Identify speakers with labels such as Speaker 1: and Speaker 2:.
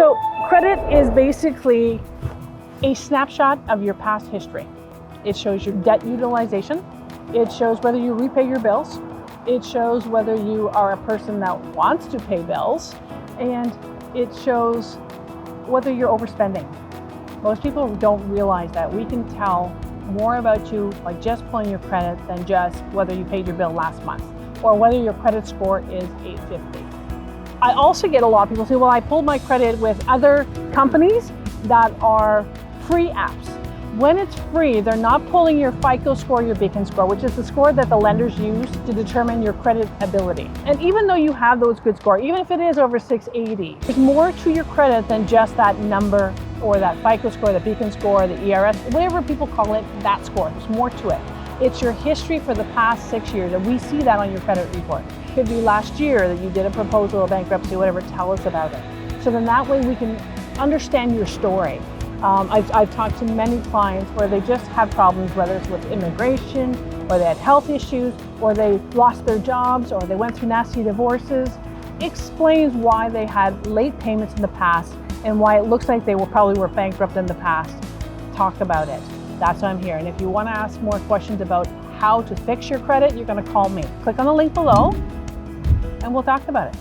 Speaker 1: So credit is basically a snapshot of your past history. It shows your debt utilization. It shows whether you repay your bills. It shows whether you are a person that wants to pay bills. And it shows whether you're overspending. Most people don't realize that we can tell more about you by just pulling your credit than just whether you paid your bill last month or whether your credit score is 850. I also get a lot of people say, well, I pulled my credit with other companies that are free apps. When it's free, they're not pulling your FICO score, your Beacon score, which is the score that the lenders use to determine your credit ability. And even though you have those good scores, even if it is over 680, there's more to your credit than just that number or that FICO score, the Beacon score, the ERS, whatever people call it, that score. There's more to it. It's your history for the past 6 years, and we see that on your credit report. It could be last year that you did a proposal, a bankruptcy, whatever, tell us about it. So then that way we can understand your story. I've talked to many clients where they just have problems, whether it's with immigration, or they had health issues, or they lost their jobs, or they went through nasty divorces. It explains why they had late payments in the past and why it looks like they probably were bankrupt in the past. Talk about it. That's why I'm here. And if you want to ask more questions about how to fix your credit, you're going to call me. Click on the link below and we'll talk about it.